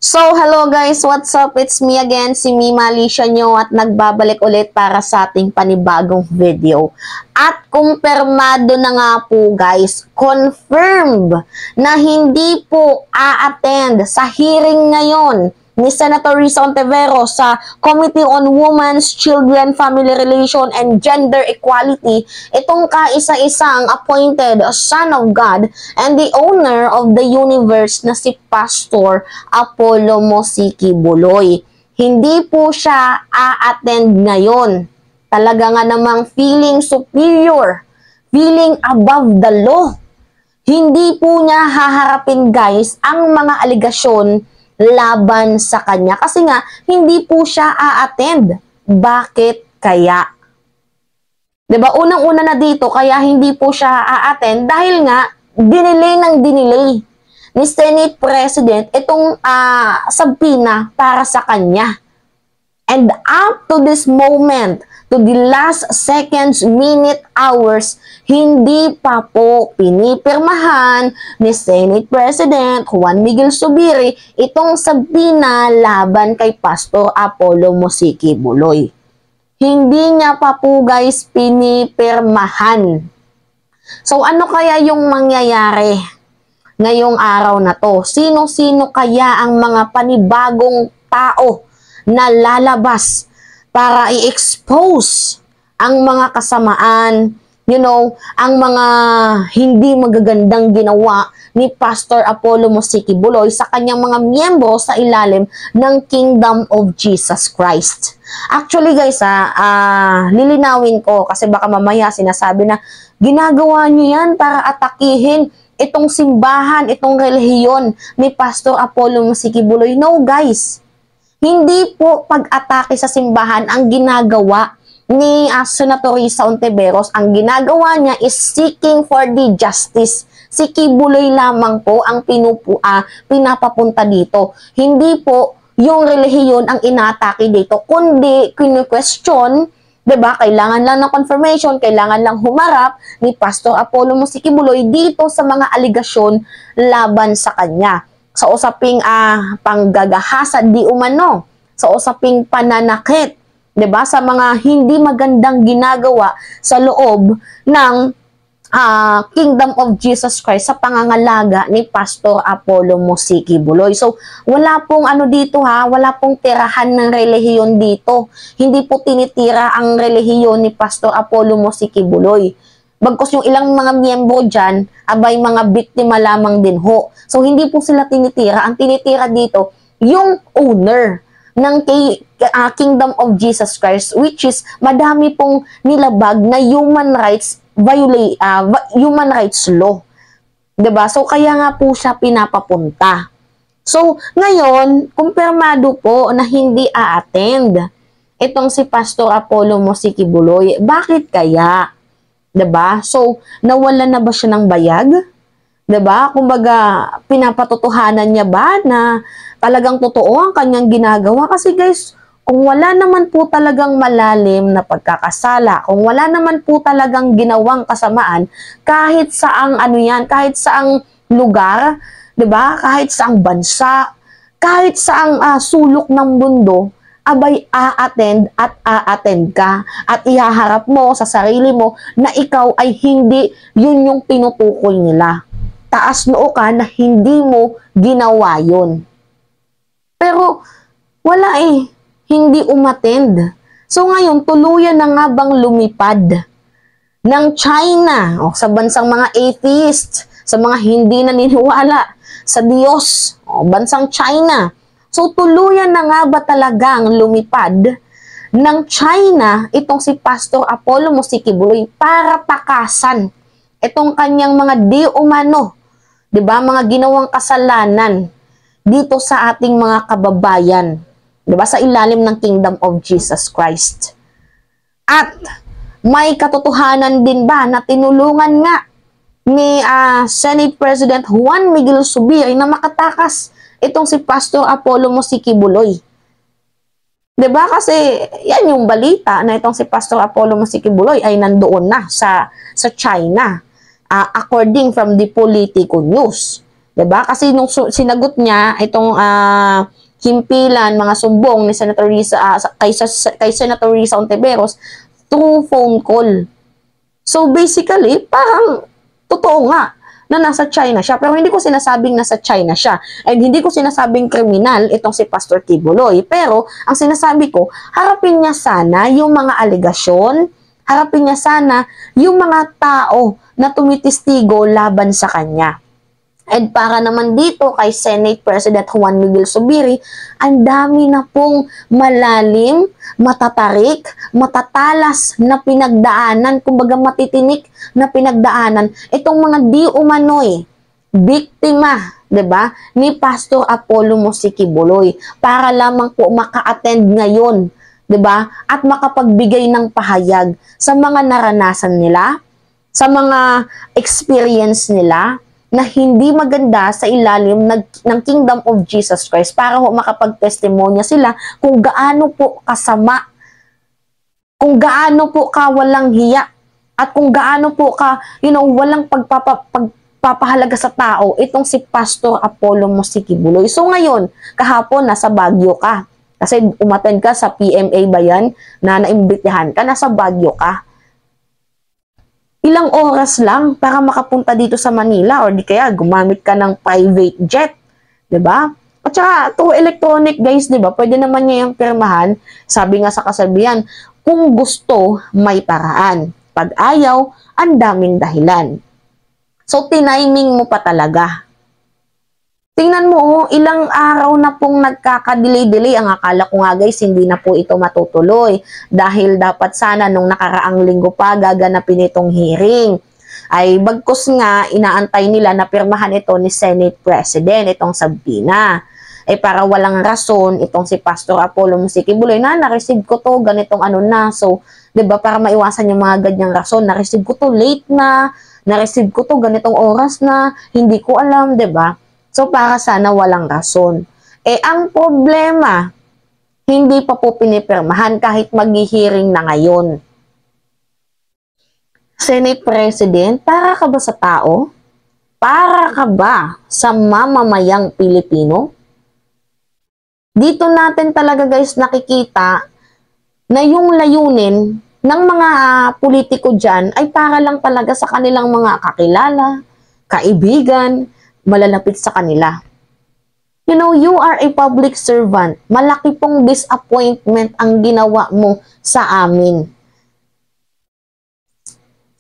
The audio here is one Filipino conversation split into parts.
So, hello guys, what's up? It's me again, si Mima Alicia nyo at nagbabalik ulit para sa ating panibagong video. At kumpirmado na nga po guys, confirmed na hindi po a-attend sa hearing ngayon ni Senator Risa Ontiveros sa Committee on Women's, Children, Family Relation, and Gender Equality, itong kaisa-isang appointed Son of God and the owner of the universe na si Pastor Apollo Mosiki Buloy. Hindi po siya a-attend ngayon. Talaga nga namang feeling superior, feeling above the law. Hindi po niya haharapin guys ang mga aligasyon laban sa kanya. Kasi nga, hindi po siya a-attend. Bakit kaya? Diba? Unang-una na dito, kaya hindi po siya a-attend dahil nga, dinelay ni Senate President itong subpoena para sa kanya. And up to this moment, to the last seconds, minute, hours, hindi pa po pinipirmahan ni Senate President Juan Miguel Zubiri itong subpoena laban kay Pastor Apollo Mosiki Buloy. Hindi niya pa po guys pinipirmahan. So ano kaya yung mangyayari ngayong araw na to? Sino-sino kaya ang mga panibagong tao na lalabas para i-expose ang mga kasamaan, ang mga hindi magagandang ginawa ni Pastor Apollo Mosiki Buloy sa kanyang mga miyembro sa ilalim ng Kingdom of Jesus Christ. Actually guys, lilinawin ko kasi baka mamaya sinasabi na ginagawa niyo yan para atakihin itong simbahan, itong relihiyon ni Pastor Apollo Mosiki Buloy. No guys, hindi po pag-atake sa simbahan ang ginagawa ni Senator Risa Ontiveros. Ang ginagawa niya is seeking for the justice. Si Buloy lamang po ang pinapapunta dito. Hindi po yung relihiyon ang inatake dito, kundi kinu-question, diba? Kailangan lang ng confirmation, kailangan lang humarap ni Pastor Apollo Mosiki Buloy dito sa mga aligasyon laban sa kanya. Sa usaping panggagahasa di umano, sa usaping pananakit, 'di ba? Sa mga hindi magandang ginagawa sa loob ng Kingdom of Jesus Christ sa pangangalaga ni Pastor Apollo Mosiki Buloy. So, wala pong dito wala pong tirahan ng relihiyon dito. Hindi po tinitira ang relihiyon ni Pastor Apollo Mosiki Buloy. Bagkus yung ilang mga miyembro dyan, abay mga biktima lamang din ho. So, hindi po sila tinitira. Ang tinitira dito, yung owner ng Kingdom of Jesus Christ, which is madami pong nilabag na human rights law. Diba? So, kaya nga po siya pinapapunta. So, ngayon, kumpirmado po na hindi a-attend itong si Pastor Apollo Mosiki Buloy. Bakit kaya? 'Di ba? So, nawalan na ba siya ng bayag? 'Di ba? Kumbaga, pinapatotohanan niya ba na talagang totoo ang kanyang ginagawa? Kasi guys, kung wala naman po talagang malalim na pagkakasala, kung wala naman po talagang ginawang kasamaan, kahit saang kahit saang lugar, 'di ba? Kahit saang bansa, kahit saang sulok ng mundo, abay a-attend ka at ihaharap mo sa sarili mo na ikaw ay hindi yun yung tinutukoy nila. Taas noo ka na hindi mo ginawa yun. Pero wala hindi umattend. So ngayon, tuluyan na nga bang lumipad ng China sa bansang mga atheist, sa mga hindi naniniwala sa Diyos, bansang China. So, tuluyan na nga ba talagang lumipad ng China itong si Pastor Apollo Mosiki Buloy para takasan itong kanyang mga di umano, 'di ba? Mga ginawang kasalanan dito sa ating mga kababayan, 'di ba? Sa ilalim ng Kingdom of Jesus Christ. At may katotohanan din ba na tinulungan nga ni Senate President Juan Miguel Zubiri na makatakas itong si Pastor Apollo Mosiki Buloy? 'Di ba? Kasi yan yung balita na itong si Pastor Apollo Mosiki Buloy ay nandoon na sa China, according from the Politico News. 'Diba? Kasi nung sinagot niya itong himpilan, mga sumbong ni Senator Risa, kay Senator Risa Ontiveros through phone call. So basically, parang totoo nga na nasa China siya. Pero hindi ko sinasabing nasa China siya. And hindi ko sinasabing kriminal itong si Pastor Kibuloy. Pero ang sinasabi ko, harapin niya sana yung mga aligasyon, harapin niya sana yung mga tao na tumitistigo laban sa kanya. And para naman dito kay Senate President Juan Miguel Zubiri, ang dami na pong malalim, matatarik, matatalas na pinagdaanan, kumbaga matitinik na pinagdaanan, itong mga di umano'y biktima, 'di ba, ni Pastor Apollo Musiki Buloy para lamang po maka-attend ngayon, 'di ba, at makapagbigay ng pahayag sa mga naranasan nila, sa mga experience nila, na hindi maganda sa ilalim ng Kingdom of Jesus Christ para ho makapag-testimonya sila kung gaano po kasama, kung gaano po ka walang hiya, at kung gaano po ka, walang pagpapahalaga sa tao itong si Pastor Apollo Musiki Buloy. So ngayon, kahapon nasa Baguio ka. Kasi umattend ka sa PMA ba yan, na naimbitahan ka, nasa Baguio ka. Ilang oras lang para makapunta dito sa Manila or di kaya gumamit ka ng private jet, 'di ba? At saka through electronic, guys, 'di ba? Pwede naman niya yung pirmahan. Sabi nga sa kasabihan, kung gusto, may paraan. Pag ayaw, ang daming dahilan. So tiniming mo pa talaga. Tingnan mo, ilang araw na pong nagkaka-delay-delay. Ang akala ko nga, guys, hindi na po ito matutuloy. Dahil dapat sana nung nakaraang linggo pa gaganapin itong hearing. Ay bagkus nga, inaantay nila na pirmahan ito ni Senate President, itong Sabina. Para walang rason, itong si Pastor Apollo Musiki Buloy, na-receive ko to, ganitong ano na. So, 'di ba, para maiwasan yung mga ganyang rason, na-receive ko to late na-receive ko to ganitong oras na, hindi ko alam, 'di ba? So, para sana walang rason. Ang problema, hindi pa po pinipirmahan kahit maghihiring na ngayon. Senate President, para ka ba sa tao? Para ka ba sa mamamayang Pilipino? Dito natin talaga, guys, nakikita na yung layunin ng mga politiko dyan ay para lang talaga sa kanilang mga kakilala, kaibigan, malalapit sa kanila. You are a public servant. Malaki pong disappointment ang ginawa mo sa amin.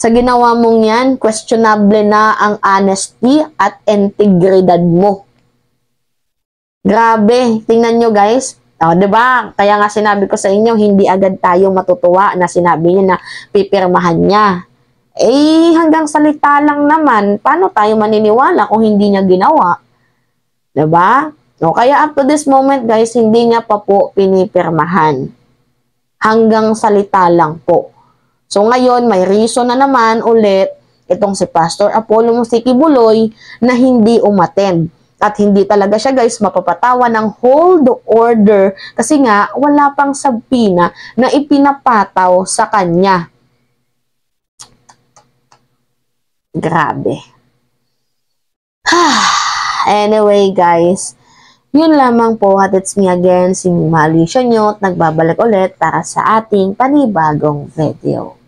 Sa ginawa mong yan, questionable na ang honesty at integridad mo. Grabe, tingnan nyo, guys. Diba? Kaya nga sinabi ko sa inyo, hindi agad tayo matutuwa na sinabi niya na pipirmahan niya. Hanggang salita lang naman, paano tayo maniniwala kung hindi niya ginawa? Diba? Kaya up to this moment, guys, hindi niya pa po pinipirmahan. Hanggang salita lang po. So ngayon, may reason na naman ulit itong si Pastor Apollo Musiki Buloy na hindi umattend. At hindi talaga siya, guys, mapapatawa ng hold order kasi nga wala pang sabina na ipinapataw sa kanya. Grabe. Anyway, guys, yun lamang po at it's me again, si Mali Sianyot, nagbabalik ulit para sa ating panibagong video.